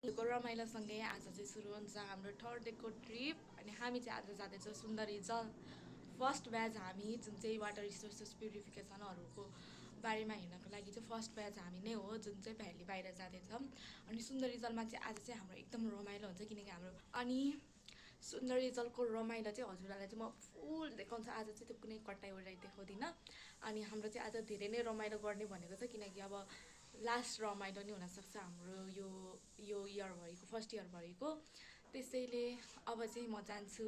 को रमाइलोसँगै आज चाहिँ सुरु हुन्छ हाम्रो थर्ड डेको ट्रिप अनि हामी चाहिँ आज जाँदैछौँ सुन्दरी जल फर्स्ट ब्याच हामी जुन चाहिँ वाटर रिसोर्सेस प्युरिफिकेसनहरूको बारेमा हेर्नको लागि चाहिँ फर्स्ट ब्याच हामी नै हो जुन चाहिँ भ्याली बाहिर जाँदैछौँ अनि सुन्दरी जलमा चाहिँ आज चाहिँ हाम्रो एकदम रमाइलो हुन्छ किनकि हाम्रो अनि सुन्दरी जलको रमाइलो चाहिँ हजुरहरूलाई चाहिँ म फुल देखाउँछु आज चाहिँ त्यो कुनै कटाइ उडाइ देखाउँदिनँ अनि हाम्रो चाहिँ आज धेरै नै रमाइलो गर्ने भनेको छ किनकि अब लास्ट रमाइलो नै हुनसक्छ हाम्रो यो इयरभरिको फर्स्ट इयरभरिको त्यसैले अब चाहिँ म जान्छु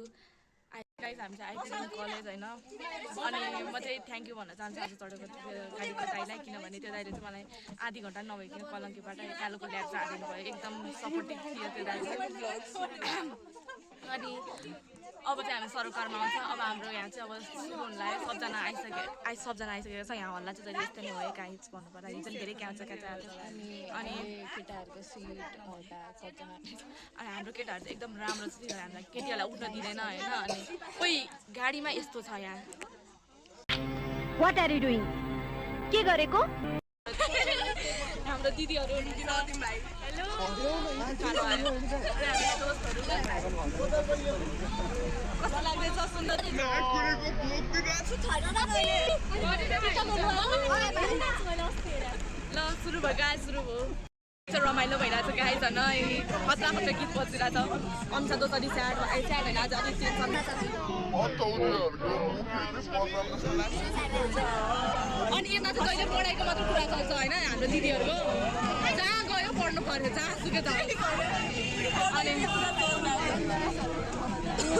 गाइज हामी चाहिँ आइपुग्यौँ कलेज होइन अनि म चाहिँ थ्याङ्क यू भन्न चाहन्छु आज चढेको गाडीको दाइलाई किनभने त्यो दाइले चाहिँ मलाई आधी घन्टा नभइकन कलङ्कीबाट कालोको ल्याब झारिदिनु भयो एकदम सपोर्टिभ थियो त्यो दाइ अनि अब चाहिँ हामी सरोकारमा आउँछ अब हाम्रो यहाँ चाहिँ अब सुरु हुन लाग्यो सबजना आइसकेको छ यहाँ हल्ला चाहिँ जहिले यस्तै नै भयो काहीँ भन्नुपर्दा हिजो पनि धेरै क्याच अनि केटाहरूको सिट अनि हाम्रो केटाहरू चाहिँ एकदम राम्रो छ हामीलाई केटीहरूलाई उठ्न दिँदैन होइन अनि कोही गाडीमा यस्तो छ यहाँ What are you doing? के गरेको? हाम्रो दिदीहरू हेलो कस्तो लाग्दैछ सुन्दर ल सुरु भयो गाई सुरु भयो रमाइलो भइरहेको छ गाई झन् खतरा खतरा गीत बजिरहेको छ अंश दोसरी स्याड होइन आज अलिक टेन्सन अनि यता चाहिँ जहिले पढाइको मात्र कुरा चल्छ होइन हाम्रो दिदीहरूको जहाँ गयो पढ्नु पर्यो जहाँ सुके त अनि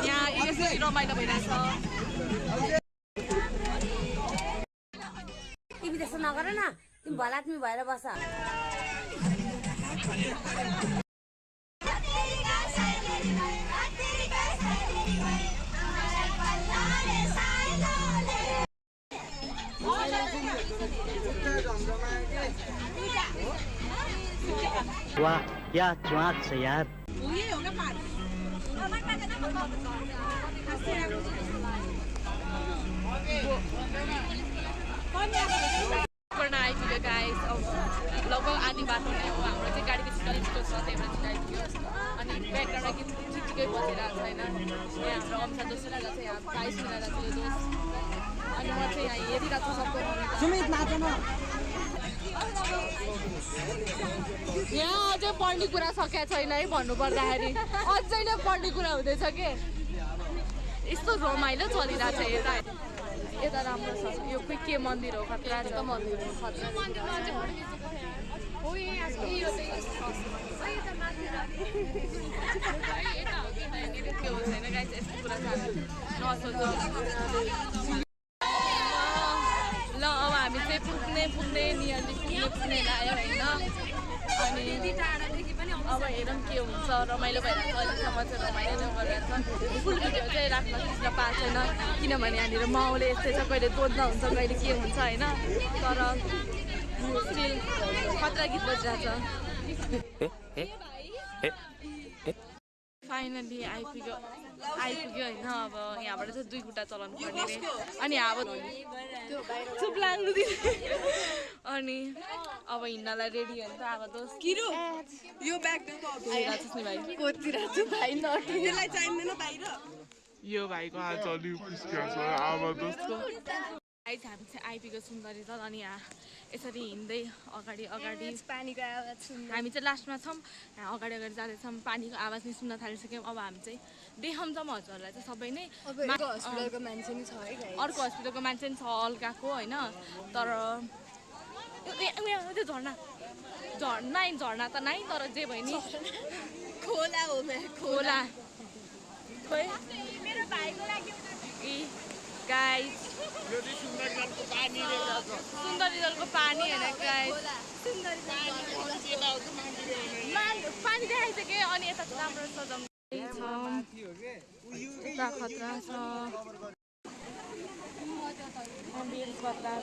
यहाँ यसरी रमाइलो भइरहेछ तिमी त्यस्तो नगर न तिमी भलात्मी भएर बस वाह क्या च्वाक छ यार आइपुग्यो गाइस लगभग आधी बाटो नै हो हाम्रो चाहिँ गाडी बेसी छिटो छ त्यही भएर छिटो आइपुग्यो अनि ब्याकग्राउन्डमा गीत ठिकै बजिरहेको छ होइन यहाँ हाम्रो अंश दोस्रो छ यहाँ प्राइस मिलाएर थियो दोस्त अनि म चाहिँ यहाँ हेरिरहेको छु सबको यहाँ अझै पढ्ने कुरा सकेको छैन है भन्नुपर्दाखेरि अझै नै पढ्ने कुरा हुँदैछ के यस्तो रमाइलो चलिरहेको छ यता यता राम्रो छ यो के मन्दिर हो खतरा छ मन्दिर हो छैन गाइस यस्तो कुरा नसोचो ल अब हामी चाहिँ पुग्ने नियरली पुग्ने लाग्यो होइन अनि अब हेरौँ के हुन्छ रमाइलो भइरहेको छ अहिलेसम्म चाहिँ रमाइलो नै गरिरहेको छ फुल भिडियो चाहिँ राख्न खिच्न पाएको छैन किनभने यहाँनिर माहौल यस्तै छ कहिले दोध्न हुन्छ कहिले के हुन्छ होइन तर स्टिल खतरा गीत बजिरहेको छ फाइनली आइपुग्यो होइन अब यहाँबाट चाहिँ 2 खुट्टा चलाउनु पर्ने रे अनि अब चुप लाग्नु अनि अब हिँड्नलाई रेडी हुन्छ अब दोस्त किरो यो ब्याग आइरहेको नि भाइ कोतिर छु भाइ नटुलाई चाहिँदैन बाहिर यो भाइको आज अलि पुस्किया छ अब दोस्तको गाइस हामी चाहिँ आइपुग्यो सुन्दरी जल अनि यहाँ यसरी हिँड्दै अगाडि पानीको आवाज सुन्दै हामी चाहिँ लास्टमा छौँ यहाँ अगाडि जाँदैछौँ पानीको आवाज नै सुन्न थालिसक्यौँ अब हामी चाहिँ देखाउँछौँ हजुरहरूलाई चाहिँ सबै नै हस्पिटलको मान्छे नि छ है अर्को हस्पिटलको मान्छे नि छ हल्काको होइन तर त्यो झर्ना त नै तर जे भयो नि खोला हो खोला खोइ मेरो भाइको लागि गाइस सुन्दरी जलको पानी होइन गाइस पानी देखाइसक्यो अनि यता राम्रो यता खतरा छ खतरा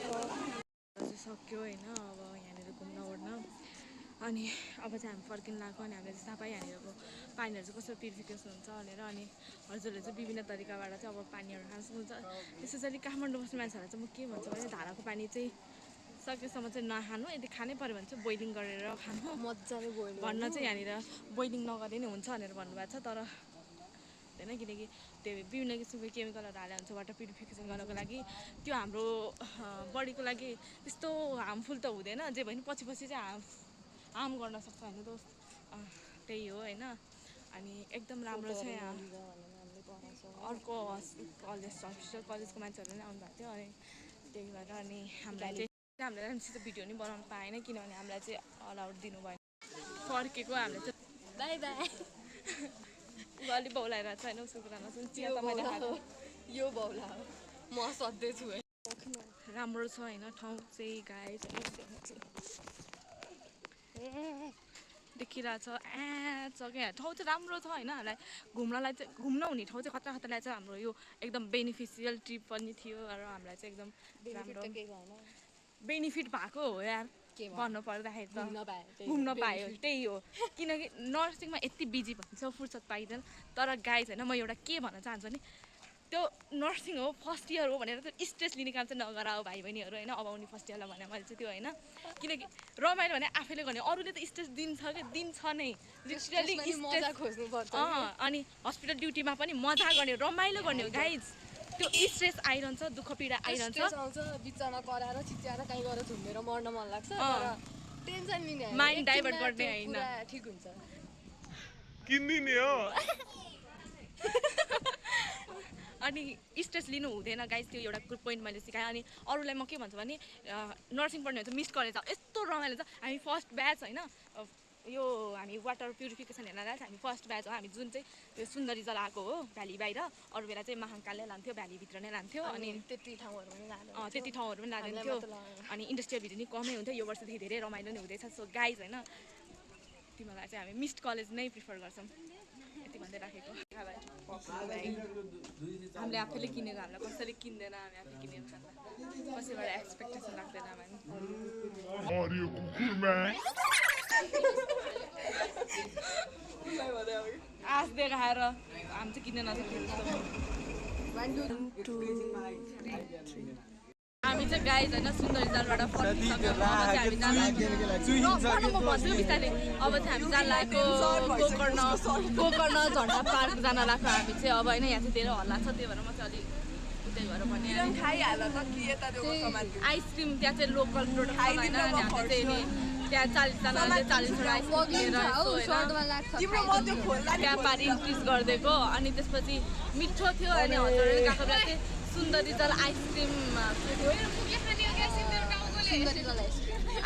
सक्यो होइन अब यहाँनिर घुम्न ओर्न अनि अब चाहिँ हामी फर्किन लाग्यो अनि हामीले थाहा पायो यहाँनिरको पानीहरू चाहिँ कस्तो प्युरिफिकेसन हुन्छ भनेर अनि हजुरहरूले चाहिँ विभिन्न तरिकाबाट चाहिँ अब पानीहरू खान सक्नुहुन्छ स्पेसली काठमाडौँ बस्ने मान्छेहरूलाई चाहिँ म के भन्छु भने धाराको पानी चाहिँ सकेसम्म चाहिँ नखानु, यदि खानै पऱ्यो भने चाहिँ बोइलिङ गरेर खानु मजाले बोइल भन्न चाहिँ यहाँनिर बोइलिङ नगरे नै हुन्छ भनेर भन्नुभएको छ। तर होइन किनकि त्यो विभिन्न किसिमको केमिकलहरू हालेर हुन्छ वाटर प्युरिफिकेसन गर्नको लागि, त्यो हाम्रो बडीको लागि त्यस्तो हार्मफुल त हुँदैन, जे भयो नि पछि चाहिँ हार्म गर्न सक्छ होइन दोस्त। त्यही हो होइन। अनि एकदम राम्रो छ यहाँ। अर्को कलेजको मान्छेहरू नै आउनुभएको थियो अनि त्यही भएर अनि हामीलाई राम्रोसित भिडियो नि बनाउनु पाएन किनभने हामीलाई चाहिँ अलाउड दिनु भएन। फर्केको हामीले चाहिँ बाई बाई अलि बौलाइरहेको छ होइन उसको कुरा नसुन। चिया त मैले खाएको यो बौला हो, म सधैँ छु है। राम्रो छ होइन ठाउँ चाहिँ गाइस देखिरहेछ छ क्या ठाउँ चाहिँ राम्रो छ होइन। हामीलाई घुम्नलाई चाहिँ घुम्न हुने ठाउँ चाहिँ खतरा खतरालाई चाहिँ हाम्रो यो एकदम बेनिफिसियल ट्रिप पनि थियो र हामीलाई चाहिँ एकदम राम्रो बेनिफिट भएको हो यार भन्नु पर्दाखेरि त घुम्न पायो त्यही हो। किनकि नर्सिङमा यति बिजी भन्छ फुर्सद पाइँदैन। तर गाइस होइन म एउटा के भन्न चाहन्छु भने त्यो नर्सिङ हो फर्स्ट इयर हो भनेर त्यो स्ट्रेस लिने काम चाहिँ नगर हो भाइ बहिनीहरू होइन। अब आउने फर्स्ट इयरलाई भने मैले चाहिँ त्यो होइन किनकि रमाइलो भने आफैले गर्ने, अरूले त स्ट्रेस दिन्छ कि दिन्छ नै लिटरली स्ट्रेस। अनि हस्पिटल ड्युटीमा पनि मजा गर्ने रमाइलो गर्ने हो गाइज। त्यो स्ट्रेस आइरहन्छ, दुःख पीडा आइरहन्छ, बिचमा कराएर चिच्याएर कहीँ गएर झुमेर मर्न मन लाग्छ तर टेन्सन लिने माइन्ड डाइभर्ट गर्ने होइन, ठिक हुन्छ। किन्दिने हो अनि स्ट्रेस लिनु हुँदैन गाइज। त्यो एउटा गुड पोइन्ट मैले सिकाएँ। अनि अरूलाई म के भन्छु भने नर्सिङ पढ्ने हुन्छ मिस कलेज यस्तो रमाइलो छ। हामी फर्स्ट ब्याच होइन यो हामी वाटर प्युरिफिकेसन हेर्न गएको हामी फर्स्ट ब्याच हो। हामी जुन चाहिँ यो सुन्दरी जल आएको हो भ्याली बाहिर, अरू बेला चाहिँ महाकालले लान्थ्यो भ्यालीभित्र नै लान्थ्यो। अनि त्यति ठाउँहरू पनि लाँदैथ्यो अनि इन्डस्ट्रियल भिडियो नि कमै हुन्थ्यो। यो वर्षदेखि धेरै रमाइलो नै हुँदैछ। सो गाइज होइन तिमीलाई चाहिँ हामी मिस्ड कलेज नै प्रिफर गर्छौँ यति भन्दै राखेको। हामीले आफैले किनेको, हामीलाई कसैले किन्दैन, हामी आफै किनेको छ कसैबाट एक्सपेक्टेसन राख्दैन हामी। आश देखाएर हामी चाहिँ किन्न नसक्छौँ। हामी चाहिँ गाइज होइन सुन्दरी जालबाट फर्किसक्यौँ। अब चाहिँ हामी भन्छु बिस्तारै अब चाहिँ हामी जान लागेको गोकर्ण झन्डा पार्क जान लाग्छ हामी चाहिँ। अब होइन यहाँ चाहिँ धेरै हल्ला छ त्यही भएर म चाहिँ अलिक त्यही भएर भने आइसक्रिम त्यहाँ चाहिँ लोकल प्रोडक्ट होइन। त्यहाँ चाहिँ नि त्यहाँ 40जनाले 40वटा आइसक्रिम लिएर त्यहाँ पारि इन्क्रिज गरिदिएको। अनि त्यसपछि मिठो थियो अनि हजुरहरूले गएको बेला चाहिँ सुन्दरी जल आइसक्रिम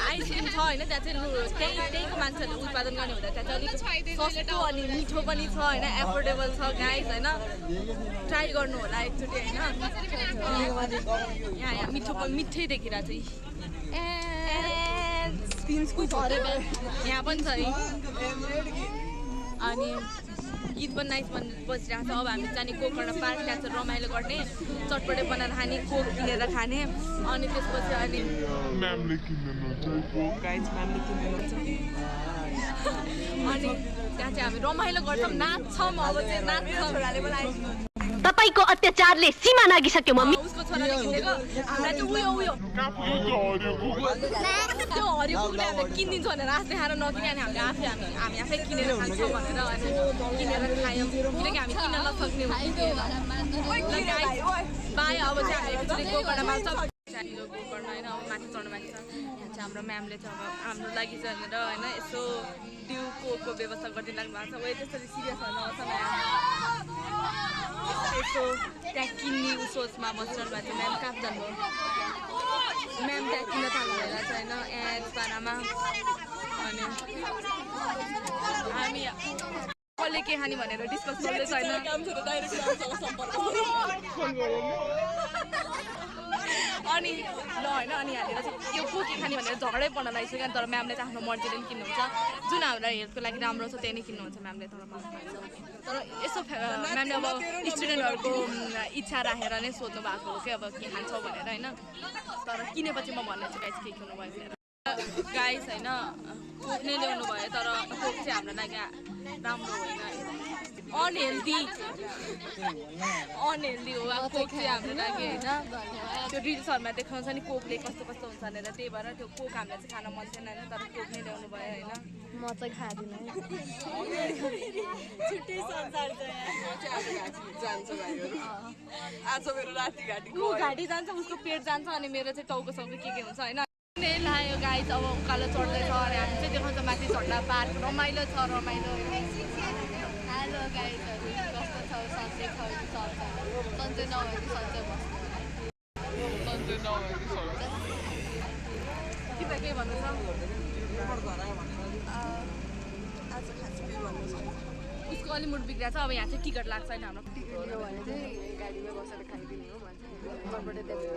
आइसक्रिम छ होइन। त्यहाँ चाहिँ त्यहीको मान्छेहरूले उत्पादन गर्ने हुँदा त्यहाँ चाहिँ अलिक सस्तो अनि मिठो पनि छ होइन, एफोर्डेबल छ गाइज होइन। ट्राई गर्नु होला एकचोटि होइन। यहाँ मिठै देखिरहेको छ यहाँ पनि छ है। अनि गीत पनि नाइस बजिरहेको छ। अब हामी जाने गोकर्ण पार्क, त्यहाँ चाहिँ रमाइलो गर्ने, चटपटे बनाएर खाने, कोक किनेर खाने। अनि त्यसपछि अनि अनि त्यहाँ चाहिँ हामी रमाइलो गर्छौँ, नाच्छौँ। अब चाहिँ नाच्छौँ। तपाईको अत्याचारले सीमा नागिसक्यो मम्मी। उसको छोराले किनेको हामीलाई चाहिँ उयो त्यो हरियो कुकुरले हामीलाई किनिदिन्छ भनेर आश देखाएर नकिने अनि हामी आफै किनेर खान्छौँ भनेर अनि किनेर खायौँ किनकि हामी किन्न नसक्ने बाई। अब चाहिँ हामी एकचोटि गोकर्णमा गोकर्ण होइन अब माथि चढ्नु बाँकी छ। यहाँ चाहिँ हाम्रो म्यामले चाहिँ अब हाम्रो लागि भनेर होइन यसो ड्यु कोकको व्यवस्था गरिदिनु लाग्नु भएको छ। वे त्यसरी सिरियस हुनुहोस् यसो त्यहाँ किन्ने सोचमा बसिरहनु भएको छ। म्याम कहाँ जानुभयो? म्याम त्यहाँ किन्न थाल्नुभएको छ होइन एड्स पारामा। अनि हामी कसले के खाने भनेर डिस्कस गर्दैछ होइन। अनि ल होइन अनि यहाँनिर चाहिँ यो को के खाने भनेर झगडै पर्न लागिसक्यो। तर म्यामले चाहिँ आफ्नो मर्जीले पनि किन्नुहुन्छ, जुन हाम्रो हेल्थको लागि राम्रो छ त्यही नै किन्नुहुन्छ म्यामले। तर यसो म्यामले अब स्टुडेन्टहरूको इच्छा राखेर नै सोध्नु भएको हो कि अब के खान्छौ भनेर होइन। तर किनेपछि म भन्ने चाहिँ गाइस के किन्नु भयो गाइस होइन कोक नै ल्याउनु भयो। तर कोक चाहिँ हाम्रो लागि राम्रो होइन। अनहेल्दी हो अब कोक चाहिँ हाम्रो लागि होइन त्यो रिल्सहरूमा देखाउँछ नि कोकले कस्तो कस्तो हुन्छ भनेर त्यही भएर त्यो कोक हामीलाई चाहिँ खान मन थिएन होइन तर कोक नै ल्याउनु भयो होइन म चाहिँ खाँदिनँ छुट्टै संसार छ जान्छ भाइहरू आज मेरो राति घाटी ऊ घाँटी जान्छ उसको पेट जान्छ अनि मेरो चाहिँ टाउको साउको के हुन्छ होइन लायो गाइस अब उकालो चढ्दैछ अनि हामी चाहिँ देखाउँछ माथि झन्डा पार्क रमाइलो छ रमाइलो हेलो गाइजहरू कस्तो छ सन्चै छ कि सर्छ सन्चै नभए कि सन्चै बस्छ तिमीलाई के भन्नु छ उसको अलि मुड बिग्रिएको छ अब यहाँ चाहिँ टिकट लाग्छ होइन हाम्रो यो भने चाहिँ गाडीमा बसेर खाइदिने हो भन्छ घरबाट त्यहाँबाट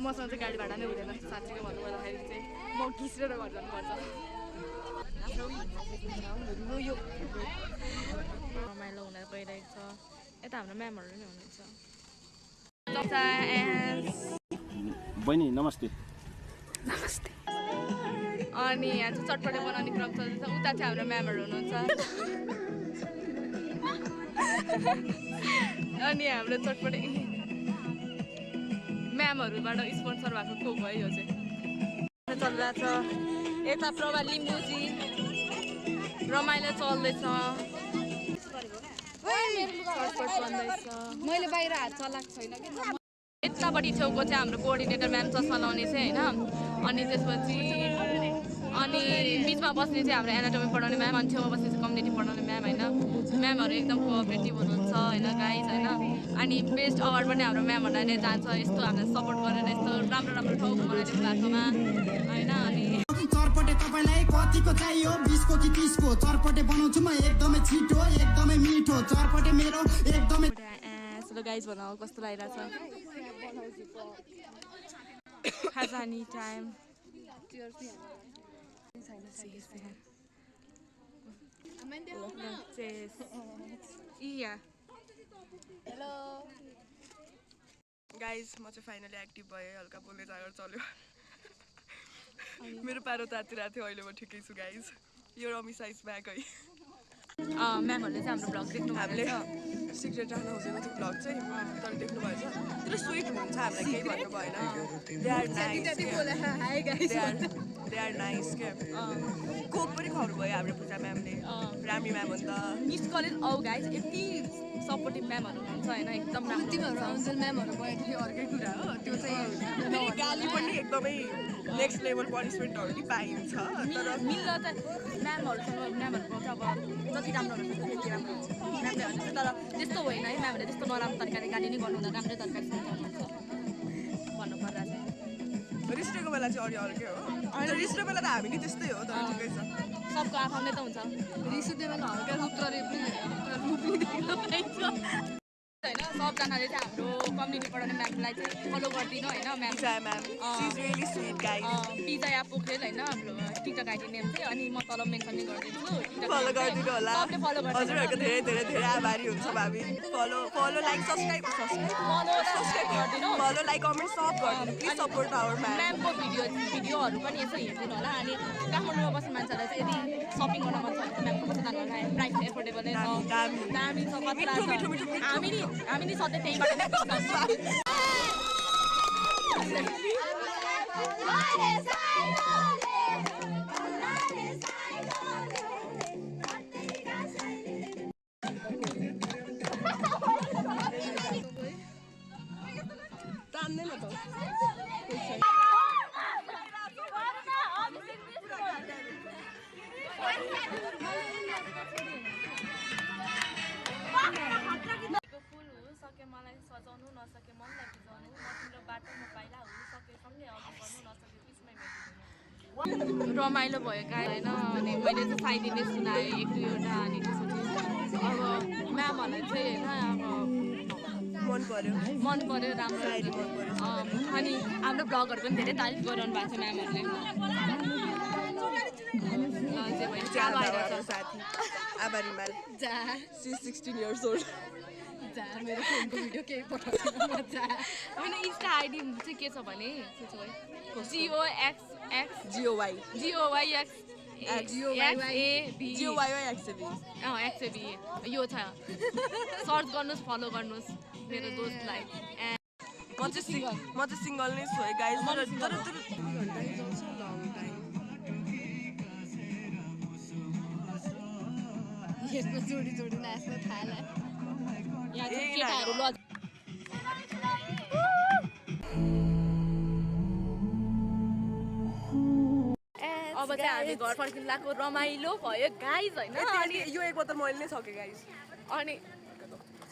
मसँग चाहिँ गाडी भाडा नै हुँदैन साँच्चीको भन्नु पर्दाखेरि चाहिँ म घिसेर घर जानुपर्छ रमाइलो हुन गइरहेको छ यता हाम्रो म्यामहरू नै हुनुहुन्छ बहिनी नमस्ते अनि यहाँ चाहिँ चटपटे बनाउने क्रम चल्दैछ उता चाहिँ हाम्रो म्यामहरू हुनुहुन्छ अनि हाम्रो चटपटे म्यामहरूबाट स्पोन्सर भएको कोक भयो यो चाहिँ चलिरहेछ यता प्रभा लिम्बुजी रमाइलो चल्दैछ मैले बाहिर हात चलाएको छैन कि यतापट्टि छेउको चाहिँ हाम्रो कोअर्डिनेटर म्याम चस्मा लाउने चाहिँ होइन अनि त्यसपछि अनि बिचमा बस्ने चाहिँ हाम्रो एनाटोमी पढाउने म्याम अनि छेउमा बस्ने चाहिँ कम्युनिटी पढाउने म्याम होइन म्यामहरू एकदम कोअपरेटिभ हुनुहुन्छ होइन गाइज होइन अनि बेस्ट अवार्ड पनि हाम्रो म्यामहरूलाई नै जान्छ यस्तो हामीलाई सपोर्ट गरेर यस्तो राम्रो राम्रो ठाउँ बनाइदिनु भएकोमा होइन अनि चरपटे तपाईँलाई कतिको चाहियो 20 को कि 30 को चरपटे बनाउँछु म एकदमै छिटो एकदमै मिठो चरपटे मेरो एकदमै सो गाइज भनौँ कस्तो लागिरहेछ खाजानी टाइम हेलो गाइज म चाहिँ फाइनली एक्टिभ भएँ हल्का बोल्ने जागर चल्यो मेरो प्यारो तातिरहेको थियो अहिले म ठिकै छु गाइज यो रमी साइज ब्याग है म्यामहरूले चाहिँ हाम्रो भ्लग देख्नु हामीले सिक्रेट राख्न खोजेको थियो भ्लग चाहिँ तर देख्नु भएछ तर स्विट हुन्छ हामीलाई केही भन्नु भएन दे आर नाइस के कोक पनि खुवाउनु भयो हाम्रो पूजा म्यामले रामी म्याम हो नि त मिस कलेज औ गाइज यति सपोर्टिभ म्यामहरू हुनुहुन्छ होइन एकदम राम्रो तिमीहरू आउँछन् म्यामहरू भयो त्यो अर्कै कुरा हो त्यो चाहिँ फेरि गाली पनि एकदमै नेक्स्ट लेभल पनिसमेन्टहरू नि पाइन्छ तर मिल्न त म्यामहरूको चाहिँ अब जति राम्रो हुन्छ त्यति राम्रो हुन्छ म्यामले भन्छ तर त्यस्तो होइन है म्यामले त्यस्तो नराम्रो तरिकाले गाली नै गर्नुहुँदैन राम्रै तरिकाले सम्झाउनुहुन्छ भन्नु पर्दा चाहिँ रिस्टेको बेला चाहिँ अरू अर्कै हो होइन रिस्टेको बेला त हामी नि त्यस्तै हो तर ठिकै छ सबको आफै त हुन्छ रिस उठ्ने बेला हल्का रूप गरे पनि देख्न पाइन्छ होइन सबजनाले चाहिँ हाम्रो कम्युनिटी पढाउने म्यामलाई चाहिँ फलो गरिदिनु होइन ma'am Puja ma'am she is really sweet guys पिजा पोखरेल होइन हाम्रो टिकटक आइडी नेम चाहिँ अनि म तल मेन्सन नै गरिदिन्छु फलो गरिदिनु होला सबले फलो गरिदिनु हजुरहरूको धेरै धेरै धेरै आभारी हुन्छ हामी फलो लाइक सब्सक्राइब गरिदिनु फलो लाइक कमेन्ट सब गरिदिनु प्लिज सपोर्ट आवर म्याम म्यामको भिडियोहरू पनि यसो हेरिदिनु होला अनि काठमाडौँमा बस्ने मान्छेहरूलाई चाहिँ यदि सपिङ गर्न मन छ भने म्यामको कस्तो जानु होला प्राइस एफोर्डेबलै छ दामी छ खतरा छ हामी नि सधैँ त्यहीबाट नै तान्दैन त मलाई सजाउनु नसके मनलाई बुझाउनु म तिम्रो बाटो म पाइला हुनु सकेसँगै अघि बढ्नु नसके बिचमै मेटिदिनु रमाइलो भयो गाई होइन अनि मैले चाहिँ साइदिने सुनाएँ एक दुईवटा अनि त्यसपछि अब म्यामहरूलाई चाहिँ होइन अब मन पऱ्यो राम्रो अनि हाम्रो ब्लगहरू पनि धेरै तारिफ गरिरहनु भएको छ म्यामहरूले साथी आभारी माल जा सी 16 years old जा मेरो फोनको भिडियो केही पठाउँछु जा मेरो इन्स्टा आइडी चाहिँ के छ भने GOYX XAB GOYYXAB XAB यो छ सर्च गर्नुहोस् फलो गर्नुहोस् मेरो दोस्तलाई म चाहिँ सिङ्गल नै छु है गाइज तर यस्तो जोडी जोडी नाच्नु थाहा यहाँ चाहिँ केटाहरू लज अब चाहिँ हामी घर फर्किँदाको रमाइलो भयो गाइज होइन अनि यो एक बोतल मैले नै सकेँ गाइज अनि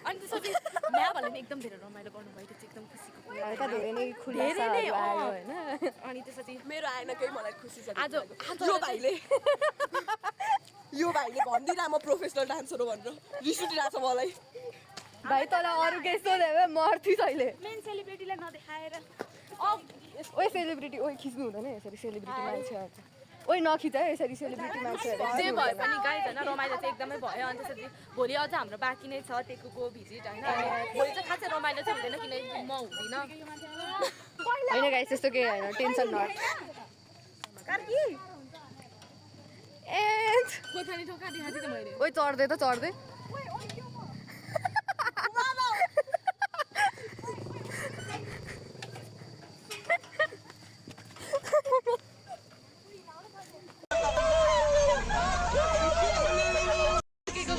अनि त्यसपछि म्यामहरूले पनि एकदम धेरै रमाइलो गर्नुभयो त्यो चाहिँ एकदम खुसीको कुरा धेरै नै धेरै नै होइन अनि त्यसपछि मेरो आएन केही मलाई खुसी छ आज यो भाइले भनिदिइरह म प्रोफेसनल डान्सर हो भनेर रिस उठिरहेको छ मलाई भाइ तँलाई अरू केही सोध्यो मर्थ्यो अहिले मेन सेलिब्रिटीलाई नदेखाएर ओए सेलिब्रिटी ओए खिच्नु हुँदैन यसरी सेलिब्रिटी मान्छेहरू ओए नखिच है यसरी सेलिब्रिटी मान्छेहरू जे भए पनि गाइज होइन रमाइलो चाहिँ एकदमै भयो अनि त्यसपछि भोलि अझ हाम्रो बाँकी नै छ टेकुको भिजिट होइन भोलि चाहिँ खासै रमाइलो चाहिँ हुँदैन किनकि म हुँदिनँ होइन गाइस त्यस्तो केही होइन टेन्सन नट खोर्सानी ठोका देखाएको थिएँ मैले ओए चढ्दै त चढ्दै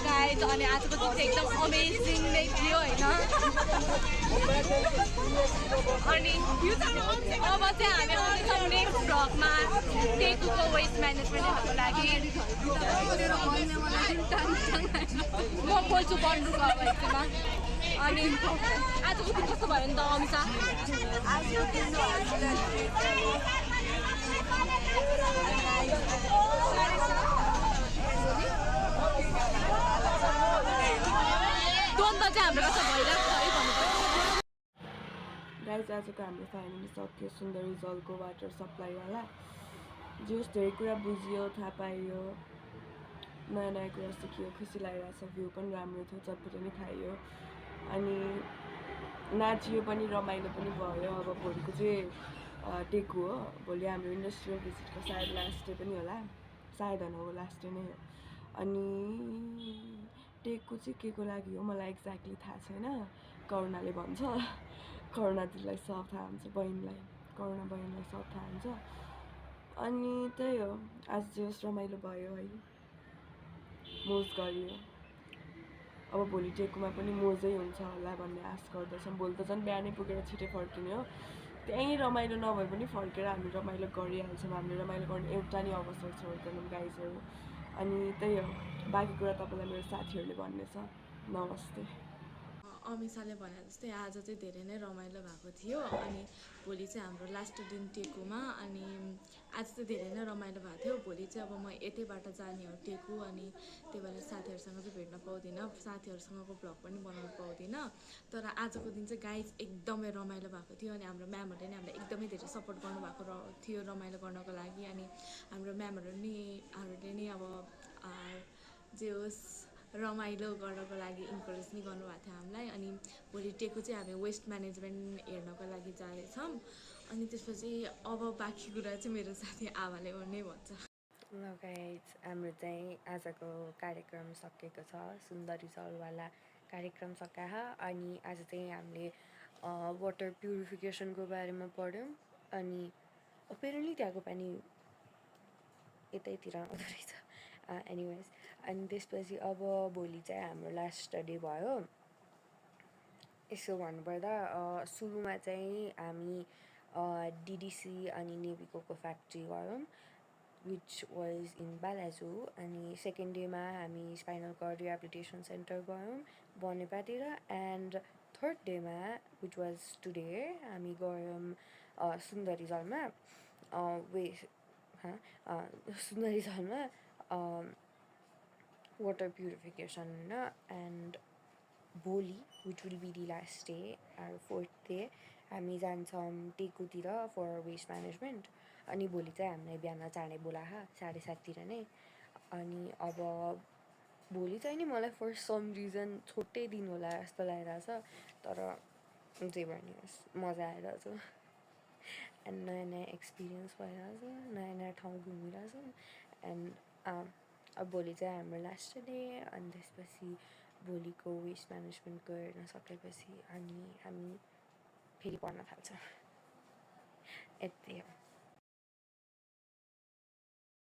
गाइज अनि आजको दिन चाहिँ एकदम अमेजिङ नै थियो होइन अनि अब चाहिँ हामी आउँदैछौँ नेक्स्ट भ्लगमा टेकुको वेस्ट म्यानेजमेन्ट हेर्नको लागि म बोल्छु बन्डुको अब एकछिनमा अनि आजको दिन कस्तो भयो नि त अमिसा द्वन्द्व चाहिँ हाम्रो कस्तो भइरहेको छ है भन्नु गाइज आजको हाम्रो फाइनली सक्यो सुन्दर जलको वाटर सप्लाईवाला जस धेरै कुरा बुझियो थाहा पाइयो नयाँ नयाँ कुरा सिकियो खुसी लागिरहेको छ भ्यू पनि राम्रो थियो चटपटे पनि खाइयो अनि नाचियो पनि रमाइलो पनि भयो अब भोलिको चाहिँ टेकु हो भोलि हाम्रो इन्डस्ट्रियल भिजिटको सायद लास्ट डे पनि होला सायद होइन हो लास्ट डे नै हो अनि टेकु चाहिँ के को लागि हो मलाई एक्ज्याक्टली थाहा छैन करुणाले भन्छ करुणा दिदीलाई सब थाहा हुन्छ बहिनीलाई करुणा बहिनीलाई सब थाहा हुन्छ अनि त्यही हो आज जे होस् रमाइलो भयो है मोज गरियो अब भोलि टेकुमा पनि मोजै हुन्छ होला भन्ने आश गर्दछौँ भोलि त झन् बिहानै पुगेर छिटै फर्किने हो त्यहीँ रमाइलो नभए पनि फर्केर हामी रमाइलो गरिहाल्छौँ हामीले रमाइलो गर्ने एउटा नि अवसर छोड्दैनौँ गाइजहरू अनि त्यही हो बाँकी कुरा तपाईँलाई मेरो साथीहरूले भन्ने छ नमस्ते अमिसाले भने जस्तै आज चाहिँ धेरै नै रमाइलो भएको थियो अनि भोलि चाहिँ हाम्रो लास्ट दिन टेकुमा अनि आज चाहिँ धेरै नै रमाइलो भएको थियो भोलि चाहिँ अब म यतैबाट जाने हो टेकु अनि त्यही भएर साथीहरूसँग चाहिँ भेट्न पाउँदिनँ साथीहरूसँगको भ्लग पनि बनाउन पाउँदिनँ तर आजको दिन चाहिँ गाइज एकदमै रमाइलो भएको थियो अनि हाम्रो म्यामहरूले नि हामीलाई एकदमै धेरै सपोर्ट गर्नुभएको थियो रमाइलो गर्नको लागि अनि हाम्रो म्यामहरूले नि अब जे होस् रमाइलो गर्नको लागि इन्करेज नि गर्नुभएको थियो हामीलाई अनि भोलि टेकु चाहिँ हामी वेस्ट म्यानेजमेन्ट हेर्नको लागि जाँदैछौँ अनि त्यसपछि अब बाँकी कुरा चाहिँ मेरो साथी आमाले नै भन्छ ल गाइज हाम्रो चाहिँ आजको कार्यक्रम सकिएको छ सुन्दरी जलवाला कार्यक्रम सकिएको अनि आज चाहिँ हामीले वाटर प्युरिफिकेसनको बारेमा पढ्यौँ अनि अपेरेन्टली त्यहाँको पानी यतैतिर आउँदो रहेछ एनिवेज अनि त्यसपछि अब भोलि चाहिँ हाम्रो लास्ट डे भयो यसो भन्नुपर्दा सुरुमा चाहिँ हामी डिडिसी अनि नेभिकोको फ्याक्ट्री गयौँ विच वाज इन बालाजु अनि सेकेन्ड डेमा हामी स्पाइनल कर्ड रिहेबिलिटेसन सेन्टर गयौँ बनेपातिर एन्ड थर्ड डेमा विच वाज टुडे हामी गयौँ सुन्दरी जलमा सुन्दरी जलमा water purification and भोलि which will be the last day our fourth day हामी जान्छौँ टेकुतिर फर वेस्ट म्यानेजमेन्ट अनि भोलि चाहिँ हामीलाई बिहान चाँडै बोलाहा 7:30 नै अनि अब भोलि चाहिँ नि मलाई फर सम रिजन छुट्टै दिन होला जस्तो लागिरहेछ तर जे भने मजा आइरहेछ एन्ड नयाँ नयाँ एक्सपिरियन्स भइरहेछ नयाँ नयाँ ठाउँ घुमिरहेछ एन्ड अब भोलि चाहिँ हाम्रो लास्ट डे अनि त्यसपछि भोलिको वेस्ट म्यानेजमेन्ट गर्न सकेपछि हामी फेरि पढ्न थाल्छौँ यति हो